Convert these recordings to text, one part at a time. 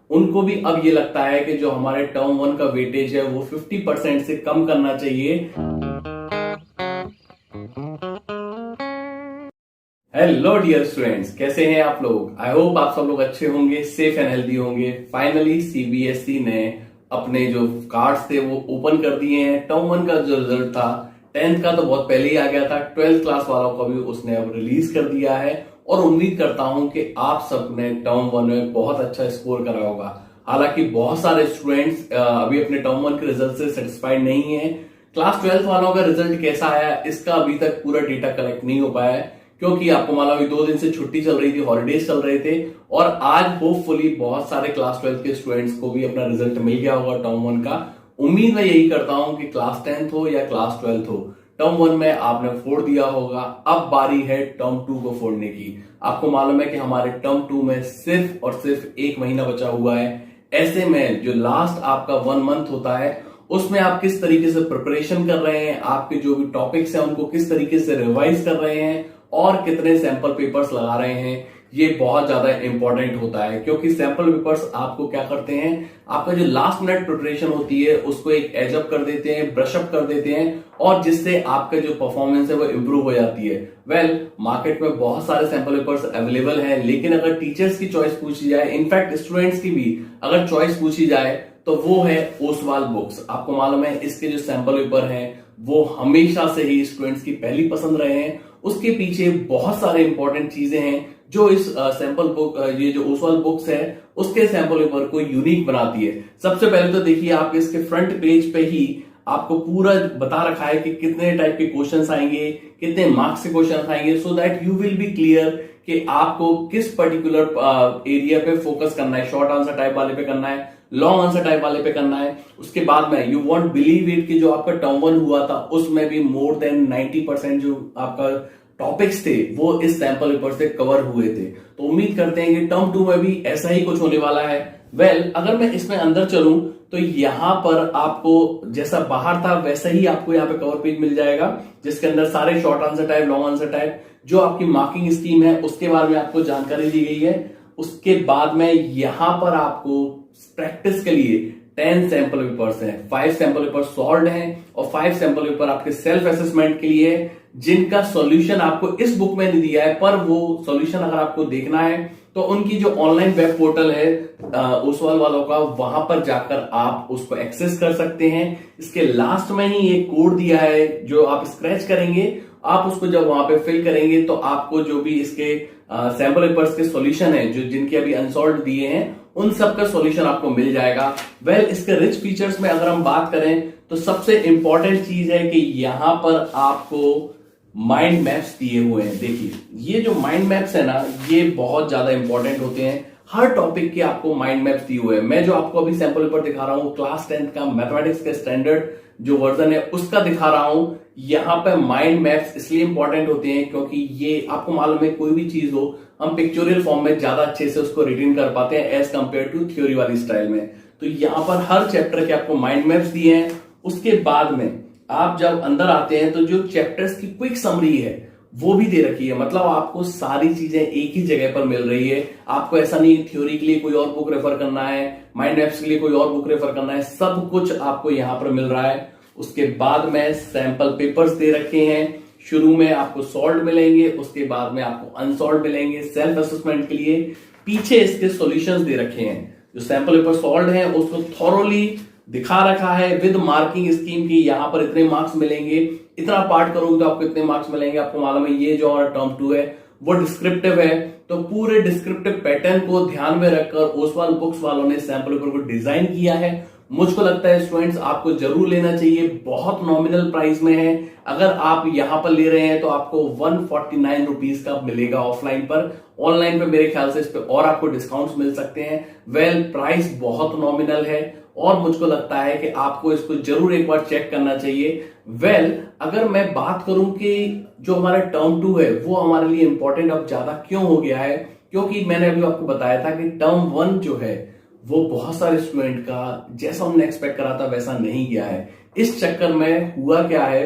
उनको भी अब ये लगता है कि जो हमारे टर्म वन का वेटेज है वो 50% से कम करना चाहिए। हेलो डियर स्टूडेंट्स, कैसे हैं आप लोग? आई होप आप सब लोग अच्छे होंगे, सेफ एंड हेल्दी होंगे। फाइनली सीबीएसई ने अपने जो कार्ड्स थे वो ओपन कर दिए हैं। टर्म वन का जो रिजल्ट था, 10th का तो बहुत पहले ही आ गया था, 12th क्लास वालों का भी उसने अब रिलीज कर दिया है। और उम्मीद करता हूं कि आप सबने टर्म वन में बहुत अच्छा स्कोर करा होगा। हालांकि बहुत सारे स्टूडेंट्स अभी अपने टर्म वन के रिजल्ट से सेटिस्फाइड नहीं है। क्लास 12th वालों का रिजल्ट कैसा आया इसका अभी तक पूरा डेटा कलेक्ट नहीं हो पाया है, क्योंकि आपको मालूम है 2 दिन से छुट्टी चल रही थी, हॉलीडेज चल रहे थे। और आज होपफुली बहुत सारे क्लास 12th के स्टूडेंट्स को भी अपना रिजल्ट मिल गया होगा टर्म वन का। उम्मीद मैं यही करता हूं कि क्लास 10th हो या क्लास 12th हो, टर्म वन में आपने फोड़ दिया होगा। अब बारी है टर्म टू को फोड़ने की। आपको मालूम है कि हमारे टर्म टू में सिर्फ और सिर्फ 1 महीना बचा हुआ है। ऐसे में जो लास्ट आपका 1 मंथ होता है उसमें आप किस तरीके से प्रिपरेशन कर रहे हैं, आपके जो भी टॉपिक्स हैं उनको किस तरीके से रिवाइज कर रहे हैं और कितने सैंपल पेपर्स लगा रहे हैं, ये बहुत ज्यादा इंपॉर्टेंट होता है। क्योंकि सैंपल पेपर्स आपको क्या करते हैं, आपका जो लास्ट मिनट प्रिपरेशन होती है उसको एक एज अप कर देते हैं, ब्रश अप कर देते हैं, और जिससे आपका जो परफॉर्मेंस है वो इंप्रूव हो जाती है। मार्केट में बहुत सारे सैंपल पेपर्स अवेलेबल हैं, लेकिन अगर टीचर्स की चॉइस पूछी जाए, इनफैक्ट स्टूडेंट्स की भी अगर चॉइस पूछी जाए, तो वो है ओसवाल बुक्स। आपको मालूम है इसके जो सैंपल पेपर हैं वो हमेशा से ही स्टूडेंट्स की पहली पसंद रहे हैं। उसके पीछे बहुत सारे इंपॉर्टेंट चीजें हैं जो इस सैंपल बुक, ये जो ओसवाल बुक्स है उसके सैंपल पेपर को यूनिक बनाती है। सबसे पहले तो देखिए, आप इसके फ्रंट पेज पे ही आपको पूरा बता रखा है कि कितने टाइप के क्वेश्चंस आएंगे, कितने मार्क्स के क्वेश्चंस आएंगे, so that you will be clear कि आपको किस पर्टिकुलर एरिया पे फोकस करना है। शॉर्ट आंसर टाइप वाले पे करना है, लॉन्ग आंसर टाइप वाले पे करना है। उसके बाद में यू वॉन्ट बिलीव इट कि जो आपका टर्म वन हुआ था उसमें भी मोर देन 90% जो आपका टॉपिक्स थे वो इस सैंपल पेपर से कवर हुए थे। तो उम्मीद करते हैं कि टर्म टू में भी ऐसा ही कुछ होने वाला है। अगर मैं इसमें अंदर चलूं तो यहां पर आपको जैसा बाहर था वैसा ही आपको यहाँ पे कवर पेज मिल जाएगा, जिसके अंदर सारे short answer type, long answer type, जो आपकी मार्किंग स्कीम है उसके बारे में आपको जानकारी दी गई है। उसके बाद में यहां पर आपको प्रैक्टिस के लिए 10 सैंपल पेपर्स हैं, 5 सैंपल पेपर सॉल्व हैं और 5 सैंपल पेपर आपके सेल्फ असेसमेंट के लिए है, जिनका सॉल्यूशन आपको इस बुक में नहीं दिया है। पर वो सॉल्यूशन अगर आपको देखना है तो उनकी जो ऑनलाइन वेब पोर्टल है ओसवाल वालों का, वहां पर जाकर आप उसको एक्सेस कर सकते हैं। इसके लास्ट में ही एक कोड दिया है जो आप स्क्रैच करेंगे, आप उसको जब वहां पे फिल करेंगे तो आपको जो भी इसके सैंपल पेपर्स के सॉल्यूशन है, जो जिनके अभी अनसॉल्व दिए हैं, उन सब का सॉल्यूशन आपको मिल जाएगा। इसके रिच फीचर्स में अगर हम बात करें तो सबसे इंपॉर्टेंट चीज है कि यहां पर आपको माइंड मैप्स दिए हुए हैं। देखिए, ये जो माइंड मैप्स है ना, ये बहुत ज्यादा इंपॉर्टेंट होते हैं। हर टॉपिक के आपको माइंड मैप्स दिए हुए हैं। मैं जो आपको अभी सैंपल पेपर दिखा रहा हूं, क्लास 10th का मैथमेटिक्स का स्टैंडर्ड जो वर्जन है उसका दिखा रहा हूं। यहां पे माइंड मैप्स इसलिए इंपॉर्टेंट होते हैं क्योंकि ये आपको मालूम है कोई भी चीज हो हम पिक्चोरियल फॉर्म में ज्यादा अच्छे से उसको रिटेन कर पाते हैं एज कंपेयर टू थ्योरी वाली स्टाइल में। तो यहां पर हर चैप्टर के आपको माइंड मैप्स दिए हैं। उसके बाद में आप जब अंदर आते हैं तो जो चैप्टर्स की क्विक समरी है वो भी दे रखी है। मतलब आपको सारी चीजें एक ही जगह पर मिल रही है। आपको ऐसा नहीं थ्योरी के लिए कोई और बुक रेफर करना है, माइंड मैप्स के लिए कोई और बुक रेफर करना है, सब कुछ आपको यहां पर मिल रहा है। उसके बाद में सैंपल पेपर्स दे रखे हैं। शुरू में आपको सॉल्व मिलेंगे, उसके बाद में आपको अनसॉल्व मिलेंगे सेल्फ असेसमेंट के लिए। पीछे इसके सॉल्यूशंस दे रखे हैं। जो सैंपल पेपर सॉल्व है उसको थॉरोली दिखा रखा है विद मार्किंग स्कीम की, यहां पर इतने मार्क्स मिलेंगे, इतना पार्ट करोगे तो आपको इतने मार्क्स मिलेंगे। आपको मालूम है ये जो हमारा टर्म 2 है वो डिस्क्रिप्टिव है, तो पूरे डिस्क्रिप्टिव पैटर्न को ध्यान में रखकर ओसवाल बुक्स वालों ने सैंपल पेपर को डिजाइन किया है। मुझको लगता है स्टूडेंट्स आपको जरूर लेना चाहिए, बहुत नॉमिनल प्राइस में है। अगर आप यहां पर ले रहे हैं तो आपको 149 रुपीज का मिलेगा ऑफलाइन पर। ऑनलाइन पे मेरे ख्याल से इस पे और आपको डिस्काउंट्स मिल सकते हैं। प्राइस बहुत नॉमिनल है और मुझको लगता है कि आपको इसको जरूर एक बार चेक करना चाहिए। अगर मैं बात करूं कि जो हमारा टर्म 2 है वो हमारे लिए इंपॉर्टेंट अब ज्यादा क्यों हो गया है, क्योंकि मैंने अभी आपको बताया था कि टर्म 1 जो है वो बहुत सारे स्टूडेंट का जैसा हमने एक्सपेक्ट करा था वैसा नहीं गया है। इस चक्कर में हुआ क्या है,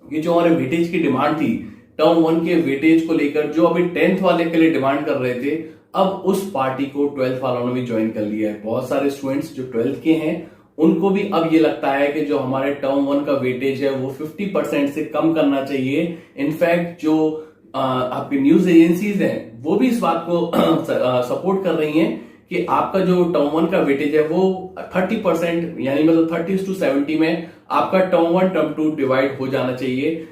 ये जो हमारे वेटेज की डिमांड थी, टर्म 1 के वेटेज को लेकर जो अभी 10th वाले के लिए डिमांड कर रहे थे, अब उस पार्टी को 12th वालों ने भी ज्वाइन कर लिया है। बहुत सारे स्टूडेंट्स जो 12th के हैं उनको भी अब ये लगता है कि जो हमारे टर्म 1 का वेटेज है वो 50% से कम करना चाहिए। इनफैक्ट जो आपकी न्यूज एजेंसीज हैं वो भी इस बात को सपोर्ट कर रही हैं कि आपका जो टर्म 1 का वेटेज है वो 30% यानी मतलब 30:70 में आपका टर्म 1 टर्म 2 डिवाइड हो जाना चाहिए।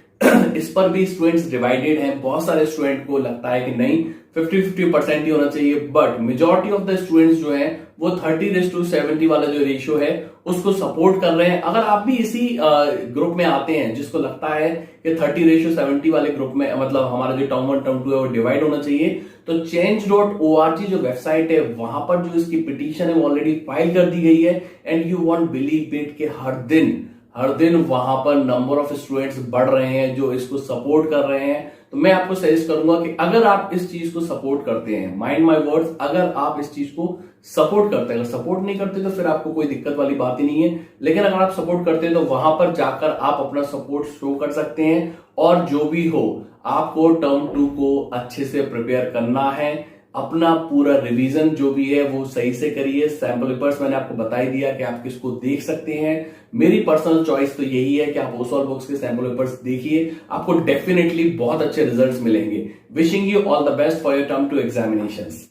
इस पर भी स्टूडेंट्स डिवाइडेड हैं। बहुत सारे स्टूडेंट को लगता है कि नहीं 50-50% ही होना चाहिए, but majority of the students जो हैं वो 30:70 वाला जो रेशियो है उसको सपोर्ट कर रहे हैं। अगर आप भी इसी ग्रुप में आते हैं जिसको लगता है कि 30:70 वाले ग्रुप में मतलब हमारा जो टर्म 1 टर्म 2 है वो डिवाइड होना चाहिए, तो change.org जो वेबसाइट है वहां पर जो इसकी पिटीशन है वो ऑलरेडी फाइल कर दी गई है। And you won't believe it कि हर दिन वहां पर नंबर ऑफ स्टूडेंट्स बढ़ रहे हैं जो इसको सपोर्ट कर रहे हैं। तो मैं आपको सजेस्ट करूंगा कि अगर आप इस चीज को सपोर्ट करते हैं, माइंड माय वर्ड्स, अगर आप इस चीज को सपोर्ट करते हैं, अगर सपोर्ट नहीं करते तो फिर आपको कोई दिक्कत वाली बात ही नहीं है, लेकिन अगर आप सपोर्ट करते हैं तो वहां पर जाकर आप अपना सपोर्ट शो कर सकते हैं। और जो भी हो आपको टर्म 2 को अच्छे से प्रिपेयर करना है। अपना पूरा रिवीजन जो भी है वो सही से करिए। सैंपल पेपर्स मैंने आपको बता ही दिया कि आप किसको देख सकते हैं। मेरी पर्सनल चॉइस तो यही है कि आप ओसवाल बुक्स के सैंपल पेपर्स देखिए, आपको डेफिनेटली बहुत अच्छे रिजल्ट्स मिलेंगे। Wishing you all the best for your term 2 examinations.